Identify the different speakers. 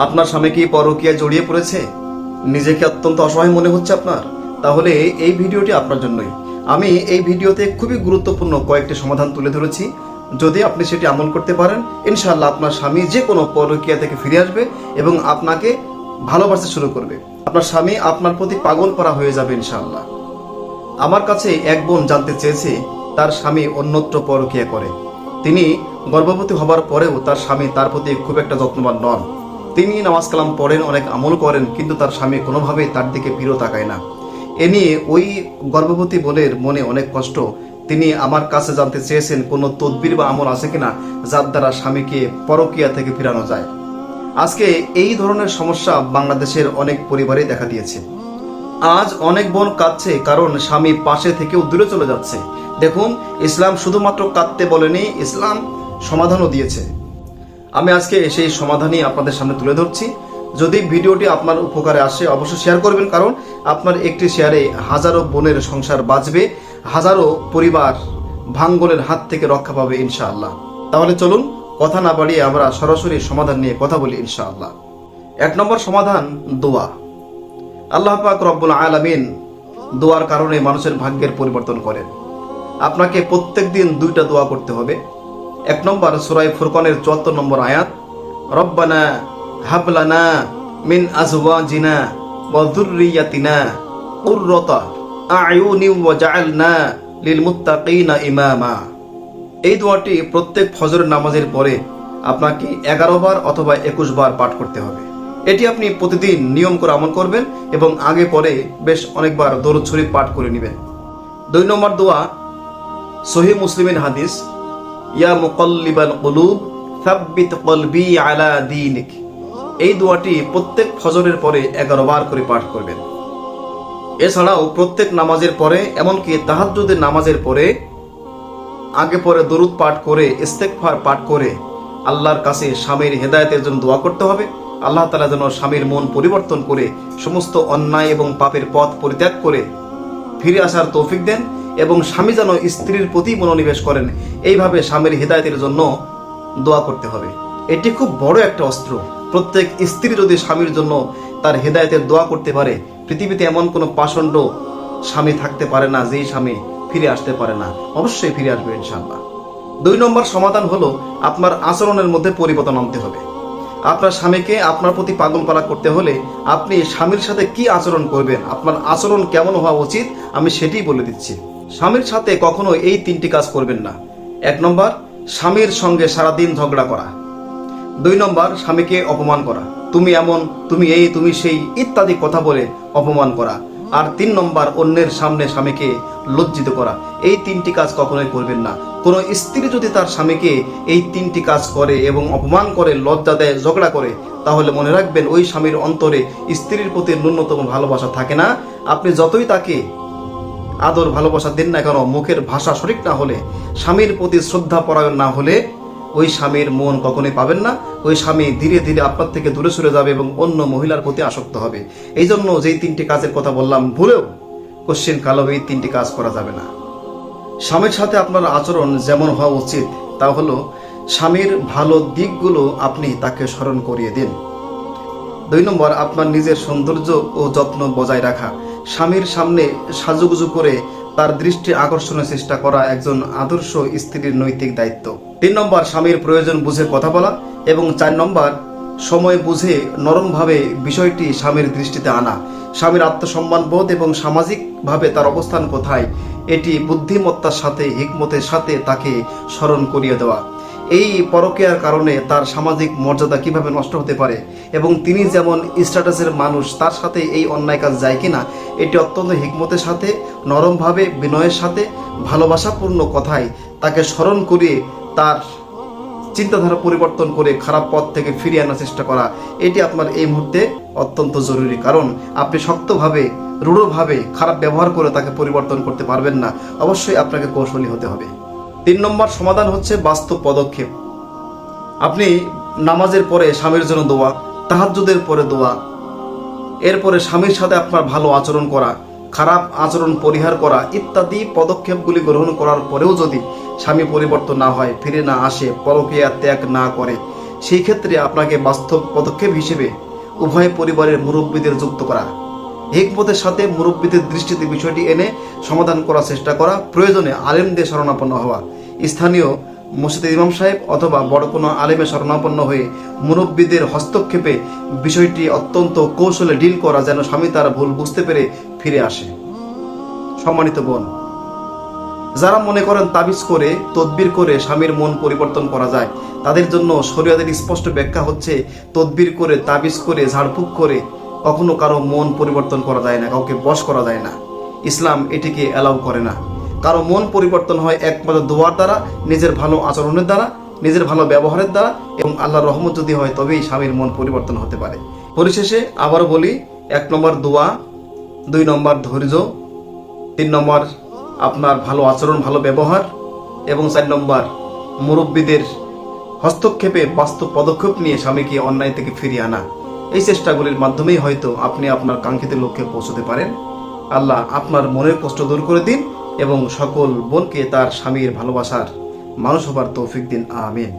Speaker 1: আপনার স্বামী কি পরকীয়ায় জড়িয়ে পড়েছে? নিজেকে অত্যন্ত অসহায় মনে হচ্ছে আপনার? তাহলে এই ভিডিওটি আপনার জন্যই। আমি এই ভিডিওতে খুবই গুরুত্বপূর্ণ কয়েকটি সমাধান তুলে ধরেছি। যদি আপনি সেটি আমল করতে পারেন, ইনশাআল্লাহ আপনার স্বামী যে কোনো পরকীয়া থেকে ফিরে আসবে এবং আপনাকে ভালোবাসতে শুরু করবে। আপনার স্বামী আপনার প্রতি পাগল করা হয়ে যাবে ইনশাআল্লাহ। আমার কাছে এক বোন জানতে চেয়েছে তার স্বামী অন্যত্র পরকীয়া করে। তিনি গর্ভবতী হবার পরেও তার স্বামী তার প্রতি খুব একটা যত্নবান নন। তিনি নামাজ কালাম পড়েন, অনেক আমল করেন, কিন্তু তার স্বামী কোনোভাবেই তার দিকে ফিরেও তাকায় না। এ নিয়ে ওই গর্ভবতী বোনের মনে অনেক কষ্ট। তিনি আমার কাছে জানতে চেয়েছেন কোনো তদবির বা আমল আছে কিনা যার দ্বারা স্বামীকে পরকীয়া থেকে ফিরানো যায়। আজকে এই ধরনের সমস্যা বাংলাদেশের অনেক পরিবারেই দেখা দিয়েছে। আজ অনেক বোন কাঁদছে কারণ স্বামী পাশে থেকেও দূরে চলে যাচ্ছে। দেখুন, ইসলাম শুধুমাত্র কাঁদতে বলেনি, ইসলাম সমাধানও দিয়েছে। আমি আজকে সেই সমাধানই আপনাদের সামনে তুলে ধরছি। যদি ভিডিওটি আপনার উপকারে আসে অবশ্যই শেয়ার করবেন, কারণ আপনার একটি শেয়ারে হাজারো বোনের সংসার বাঁচবে, হাজারো পরিবার ভাঙ্গলের হাত থেকে রক্ষা পাবে ইনশাআল্লাহ। তাহলে চলুন কথা না বাড়িয়ে আমরা সরাসরি সমাধান নিয়ে কথা বলি ইনশাআল্লাহ। 1 নম্বর সমাধান, দোয়া। আল্লাহ পাক রব্বুল আলামিন দোয়ার কারণে মানুষের ভাগ্যের পরিবর্তন করেন। আপনাকে প্রত্যেক দিন 2টা দোয়া করতে হবে। 1 নম্বর সূরা ফুরকানের 74 নম্বর আয়াত, রব্বানা হাবলানা মিন আজওয়াজিনা ওয়া যুররিয়াতিনা কুররাতা আ'য়ুনি ওয়াজআলনা লিল মুত্তাকিনা ইমামা। এই দোয়াটি প্রত্যেক ফজরের নামাজের পরে আপনাকে 11 বার অথবা 21 বার পাঠ করতে হবে। এটি আপনি প্রতিদিন নিয়ম করে আমল করবেন এবং আগে পরে বেশ অনেকবার দরুদ শরীফ পাঠ করে নেবেন। 2 নম্বর দোয়া, সহিহ মুসলিমের হাদিস, ইয়া মুকাল্লিবাল কুলুব সাব্বিত কলবি আলা দীনিক। এই দোয়াটি প্রত্যেক ফজরের পরে 11 বার করে পাঠ করবেন। এছাড়াও প্রত্যেক নামাজের পরে, এমনকি তাহাজ্জুদের নামাজের পরে আগে পরে দরুদ পাঠ করে, ইস্তেগফার পাঠ করে আল্লাহর কাছে স্বামীর হেদায়েতের জন্য দোয়া করতে হবে। আল্লাহ তাআলা যেন স্বামীর মন পরিবর্তন করে সমস্ত অন্যায় এবং পাপের পথ পরিত্যাগ করে ফিরে আসার তৌফিক দেন এবং স্বামী যেন স্ত্রীর প্রতি মনোনিবেশ করেন। এইভাবে স্বামীর হেদায়েতের জন্য দোয়া করতে হবে। এটি খুব বড় একটা অস্ত্র। প্রত্যেক স্ত্রী যদি স্বামীর জন্য তার হেদায়েতের দোয়া করতে পারে, পৃথিবীতে এমন কোনো পাষণ্ড স্বামী থাকতে পারে না যেই স্বামী ফিরে আসতে পারে না। অবশ্যই ফিরে আসবে ইনশাআল্লাহ। 2 নম্বর সমাধান হলো আপনার আচরণের মধ্যে পরিবর্তন আনতে হবে। আপনার স্বামীকে আপনার প্রতি পাগল করা করতে হলে আপনি স্বামীর সাথে কি আচরণ করবেন, আপনার আচরণ কেমন হওয়া উচিত, আমি সেটাই বলে দিচ্ছি। স্বামীর সাথে কখনো এই 3টি কাজ করবেন না। 1 নম্বর, স্বামীর সঙ্গে সারাদিন ঝগড়া করা। 2 নম্বর, স্বামীকে অপমান করা, তুমি এমন, তুমি এই, তুমি সেই ইত্যাদি কথা বলে অপমান করা। আর 3 নম্বর, অন্যের সামনে স্বামীকে লজ্জিত করা। এই 3টি কাজ কখনোই করবেন না। কোনো স্ত্রী যদি তার স্বামীকে এই 3টি কাজ করে এবং অপমান করে, লজ্জা দেয়, ঝগড়া করে, তাহলে মনে রাখবেন ওই স্বামীর অন্তরে স্ত্রীর প্রতি ন্যূনতম ভালোবাসা থাকে না। আপনি যতই তাকে আদর ভালোবাসা দেন না কেন, মুখের ভাষা সঠিক না হলে, স্বামীর প্রতি শ্রদ্ধা পরায়ণ না হলে ওই স্বামীর মন কখনোই পাবেন না। ওই স্বামী ধীরে ধীরে আপনার থেকে দূরে সরে যাবে এবং অন্য মহিলার প্রতি আসক্ত হবে। এই জন্য যেই 3টি কাজের কথা বললাম, ভুলেও কোশ্চেন কালো এই 3টি কাজ করা যাবে না। স্বামীর সাথে আপনার আচরণ যেমন হওয়া উচিত তা হলো স্বামীর ভালো দিকগুলো আপনি তাকে স্মরণ করিয়ে দিন। 2 নম্বর, আপনার নিজের সৌন্দর্য ও যত্ন বজায় রাখা। স্বামীর সামনে সাজুগুজু করে তার দৃষ্টি আকর্ষণের চেষ্টা করা একজন আদর্শ স্ত্রীর নৈতিক দায়িত্ব। 3 নম্বর, স্বামীর প্রয়োজন বুঝে কথা বলা। এবং 4 নম্বর, সময় বুঝে নরমভাবে বিষয়টি স্বামীর দৃষ্টিতে আনা। স্বামীর আত্মসম্মান বোধ এবং সামাজিকভাবে তার অবস্থান কোথায়, এটি বুদ্ধিমত্তার সাথে, হিকমতের সাথে তাকে স্মরণ করিয়ে দেওয়া। এই পরকীয়ার কারণে তার সামাজিক মর্যাদা কিভাবে নষ্ট হতে পারে এবং তিনি যেমন স্ট্যাটাসের মানুষ, তার সাথে এই অন্যায় কাজ যায় কিনা, এটি অত্যন্ত হিকমতের সাথে, নরমভাবে, বিনয়ের সাথে, ভালোবাসাপূর্ণ কথায় তাকে স্মরণ করিয়ে তার চিন্তাধারা পরিবর্তন করে খারাপ পথ থেকে ফিরিয়ে আনার চেষ্টা করা। এটি আপনার এই মুহূর্তে অত্যন্ত জরুরি, কারণ আপনি শক্তভাবে, রূঢ়ভাবে খারাপ ব্যবহার করে তাকে পরিবর্তন করতে পারবেন না। অবশ্যই আপনাকে কৌশলী হতে হবে। 3 নম্বর সমাধান হচ্ছে বাস্তব পদক্ষেপ। আপনি নামাজের পরে স্বামীর জন্য দোয়া, তাহাজ্জুদের পরে দোয়া, এরপরে স্বামীর সাথে আপনার ভালো আচরণ করা, খারাপ আচরণ পরিহার করা ইত্যাদি পদক্ষেপগুলি গ্রহণ করার পরেও যদি স্বামী পরিবর্তন না হয়, ফিরে না আসে, পরকীয়া ত্যাগ না করে, সেই ক্ষেত্রে আপনাকে বাস্তব পদক্ষেপ হিসেবে উভয় পরিবারের মুরব্বীদের যুক্ত করা, হিকমতের সাথে মুরব্বীদের দৃষ্টিতে বিষয়টি এনে সমাধান করার চেষ্টা করা, প্রয়োজনে আলেমদের শরণাপন্ন হওয়া, স্থানীয় মসজিদের ইমাম সাহেব অথবা বড় কোনো আলেমের শরণাপন্ন হয়ে মুরব্বীদের হস্তক্ষেপে বিষয়টি অত্যন্ত কৌশলে ডিল করা, যেন স্বামী তার ভুল বুঝতে পেরে ফিরে আসে। সম্মানিত বোন, যারা মনে করেন তাবিজ করে তদবির করে স্বামীর মন পরিবর্তন করা যায়, তাদের জন্য শরীয়তের স্পষ্ট ব্যাখ্যা হচ্ছে, তদবির করে তাবিজ করে ঝাড়ফুঁক করে কখনো কারো মন পরিবর্তন করা যায় না, কাউকে বশ করা যায় না। ইসলাম এটিকে অ্যালাউ করে না। কারো মন পরিবর্তন হয় একমাত্র দোয়ার দ্বারা, নিজের ভালো আচরণের দ্বারা, নিজের ভালো ব্যবহারের দ্বারা, এবং আল্লাহর রহমত যদি হয় তবেই স্বামীর মন পরিবর্তন হতে পারে। পরিশেষে আবারও বলি, 1 নম্বর দোয়া, 2 নম্বর ধৈর্য, 3 নম্বর আপনার ভালো আচরণ, ভালো ব্যবহার, এবং 4 নম্বর মুরব্বীদের হস্তক্ষেপে বাস্তব পদক্ষেপ নিয়ে স্বামীকে অন্যায় থেকে ফিরিয়ে আনা। এই চেষ্টাগুলির মাধ্যমেই হয়তো আপনি আপনার কাঙ্ক্ষিত লক্ষ্যে পৌঁছতে পারেন। আল্লাহ আপনার মনের কষ্ট দূর করে দিন এবং সকল বোনকে তার স্বামীর ভালোবাসার মানুষ হবার তৌফিক দিন। আমিন।